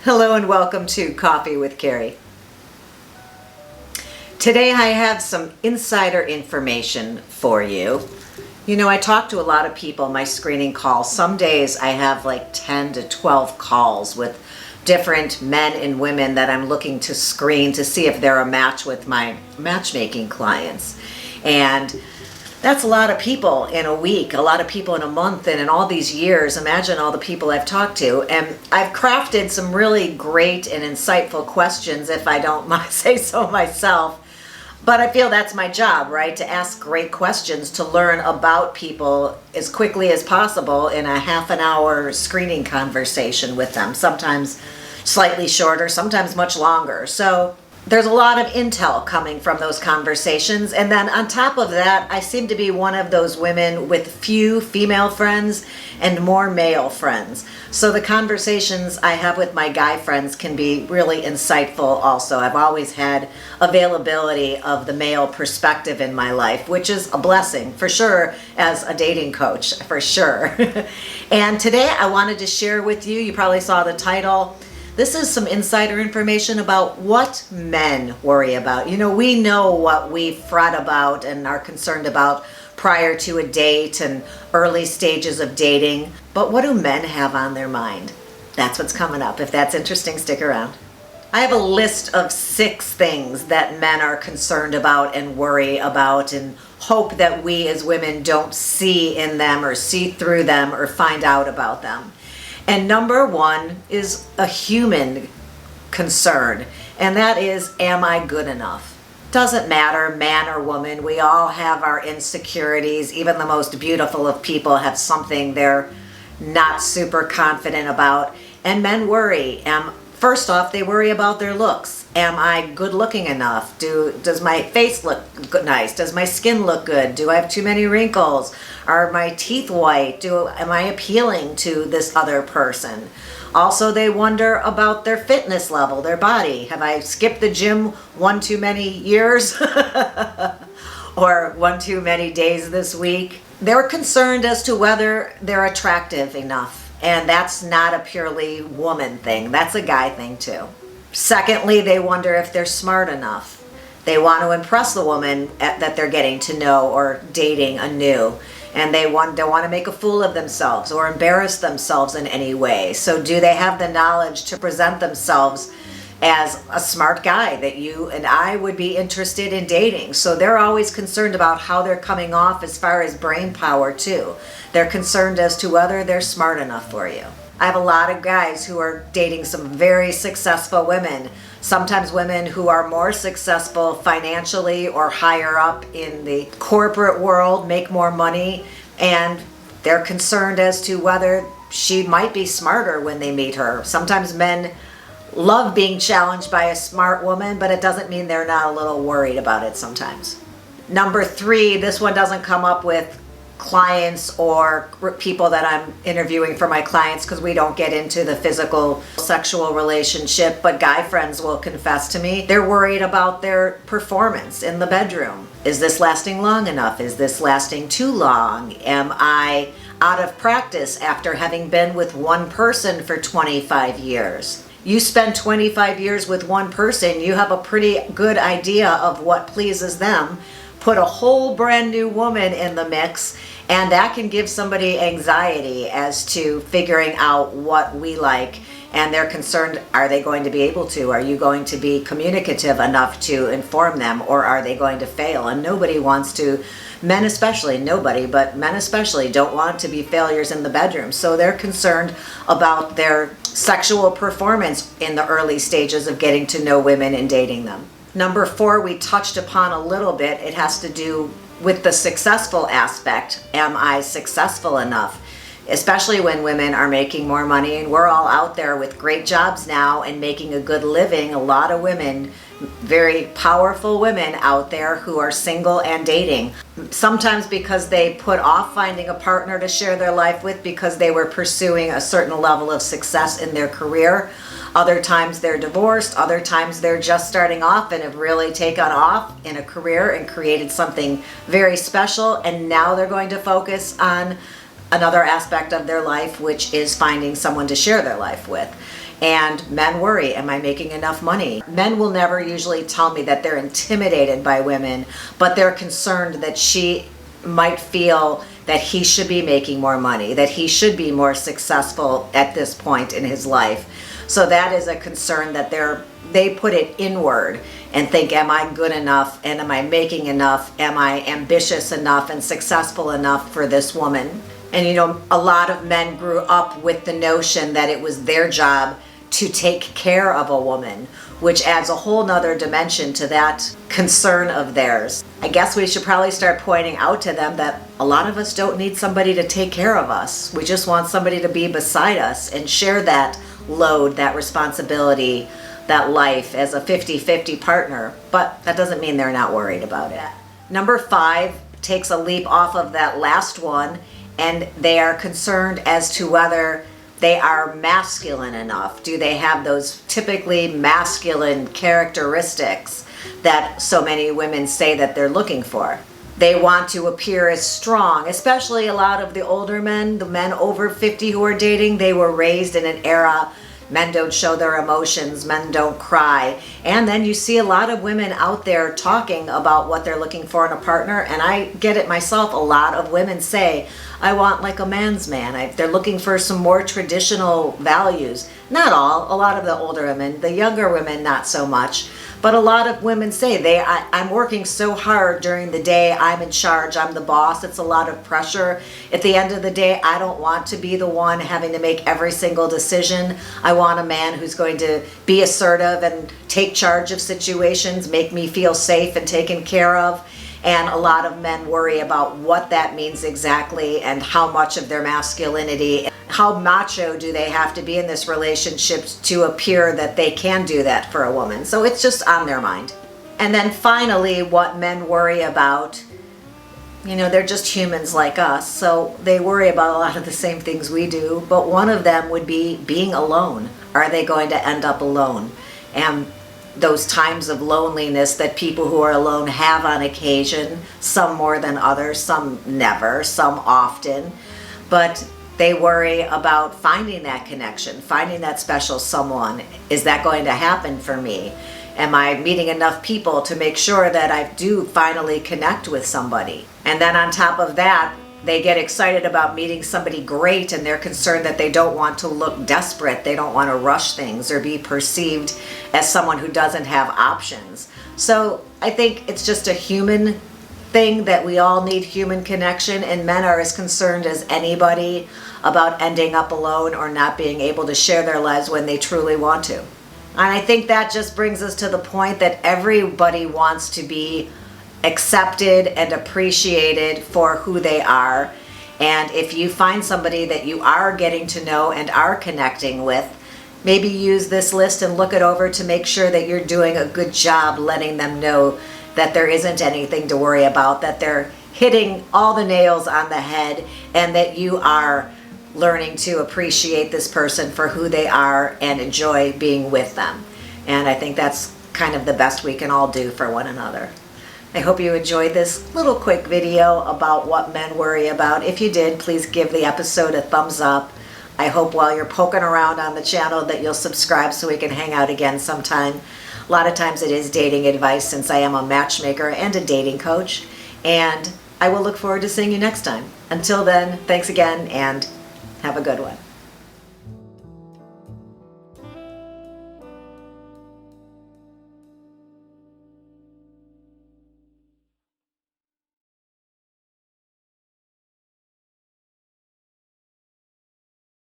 Hello and welcome to Coffee with Carey. Today I have some insider information for you. You know, I talk to a lot of people, my screening calls. Some days I have like 10 to 12 calls with different men and women that I'm looking to screen to see if they're a match with my matchmaking clients. And that's a lot of people in a week, a lot of people in a month, and in all these years, imagine all the people I've talked to. And I've crafted some really great and insightful questions, if I don't say so myself. But I feel that's my job, right? To ask great questions, to learn about people as quickly as possible in a half an hour screening conversation with them. Sometimes slightly shorter, sometimes much longer. So there's a lot of intel coming from those conversations. And then on top of that, I seem to be one of those women with few female friends and more male friends. So the conversations I have with my guy friends can be really insightful also. I've always had availability of the male perspective in my life, which is a blessing for sure as a dating coach, for sure. And today I wanted to share with you, you probably saw the title, this is some insider information about what men worry about. You know, we know what we fret about and are concerned about prior to a date and early stages of dating. But what do men have on their mind? That's what's coming up. If that's interesting, stick around. I have a list of 6 things that men are concerned about and worry about and hope that we as women don't see in them or see through them or find out about them. And number 1 is a human concern, and that is, am I good enough? Doesn't matter, man or woman, we all have our insecurities. Even the most beautiful of people have something they're not super confident about. And men worry. First off, they worry about their looks. Am I good looking enough? Does my face look nice? Does my skin look good? Do I have too many wrinkles? Are my teeth white? Am I appealing to this other person? Also, they wonder about their fitness level, their body. Have I skipped the gym one too many years? Or one too many days this week? They're concerned as to whether they're attractive enough. And that's not a purely woman thing. That's a guy thing too. Secondly, they wonder if they're smart enough. They want to impress the woman that they're getting to know or dating anew. And they don't want to make a fool of themselves or embarrass themselves in any way. So do they have the knowledge to present themselves as a smart guy that you and I would be interested in dating? So they're always concerned about how they're coming off as far as brain power too. They're concerned as to whether they're smart enough for you. I have a lot of guys who are dating some very successful women, sometimes women who are more successful financially or higher up in the corporate world, make more money, and they're concerned as to whether she might be smarter when they meet her. Sometimes men love being challenged by a smart woman, but it doesn't mean they're not a little worried about it sometimes. Number 3, this one doesn't come up with clients or people that I'm interviewing for my clients because we don't get into the physical sexual relationship, but guy friends will confess to me they're worried about their performance in the bedroom. Is this lasting long enough? Is this lasting too long? Am I out of practice after having been with one person for 25 years? You spend 25 years with one person, you have a pretty good idea of what pleases them. Put a whole brand new woman in the mix, and that can give somebody anxiety as to figuring out what we like. And they're concerned, are they going to be able to? Are you going to be communicative enough to inform them, or are they going to fail? And nobody wants to, men especially, nobody, but men especially don't want to be failures in the bedroom. So they're concerned about their sexual performance in the early stages of getting to know women and dating them. Number 4, we touched upon a little bit. It has to do with the successful aspect. Am I successful enough? Especially when women are making more money, and we're all out there with great jobs now and making a good living. A lot of women, very powerful women out there who are single and dating. Sometimes because they put off finding a partner to share their life with because they were pursuing a certain level of success in their career. Other times they're divorced, other times they're just starting off and have really taken off in a career and created something very special, and now they're going to focus on another aspect of their life, which is finding someone to share their life with. And men worry, am I making enough money? Men will never usually tell me that they're intimidated by women, but they're concerned that she might feel that he should be making more money, that he should be more successful at this point in his life. So that is a concern that they put it inward and think, am I good enough, and am I making enough? Am I ambitious enough and successful enough for this woman? And you know, a lot of men grew up with the notion that it was their job to take care of a woman, which adds a whole nother dimension to that concern of theirs. I guess we should probably start pointing out to them that a lot of us don't need somebody to take care of us. We just want somebody to be beside us and share that load, that responsibility, that life as a 50-50 partner. But that doesn't mean they're not worried about it. Number 5 takes a leap off of that last one, and they are concerned as to whether they are masculine enough. Do they have those typically masculine characteristics that so many women say that they're looking for? They want to appear as strong, especially a lot of the older men, the men over 50 who are dating. They were raised in an era, men don't show their emotions, men don't cry. And then you see a lot of women out there talking about what they're looking for in a partner, and I get it myself. A lot of women say, I want like a man's man. They're looking for some more traditional values. Not all, a lot of the older women, the younger women not so much. But a lot of women say, I'm working so hard during the day, I'm in charge, I'm the boss, it's a lot of pressure. At the end of the day, I don't want to be the one having to make every single decision. I want a man who's going to be assertive and take charge of situations, make me feel safe and taken care of. And a lot of men worry about what that means exactly and how much of their masculinity, how macho do they have to be in this relationship to appear that they can do that for a woman. So it's just on their mind. And then finally, what men worry about, you know, they're just humans like us, so they worry about a lot of the same things we do, but one of them would be being alone. Are they going to end up alone? And those times of loneliness that people who are alone have on occasion, some more than others, some never, some often, but they worry about finding that connection, finding that special someone. Is that going to happen for me? Am I meeting enough people to make sure that I do finally connect with somebody? And then on top of that, they get excited about meeting somebody great, and they're concerned that they don't want to look desperate. They don't want to rush things or be perceived as someone who doesn't have options. So I think it's just a human thing that we all need human connection, and men are as concerned as anybody about ending up alone or not being able to share their lives when they truly want to. And I think that just brings us to the point that everybody wants to be accepted and appreciated for who they are. And if you find somebody that you are getting to know and are connecting with, maybe use this list and look it over to make sure that you're doing a good job letting them know that there isn't anything to worry about, that they're hitting all the nails on the head, and that you are learning to appreciate this person for who they are and enjoy being with them. And I think that's kind of the best we can all do for one another. I hope you enjoyed this little quick video about what men worry about. If you did, please give the episode a thumbs up. I hope while you're poking around on the channel that you'll subscribe so we can hang out again sometime. A lot of times it is dating advice, since I am a matchmaker and a dating coach. And I will look forward to seeing you next time. Until then, thanks again and have a good one.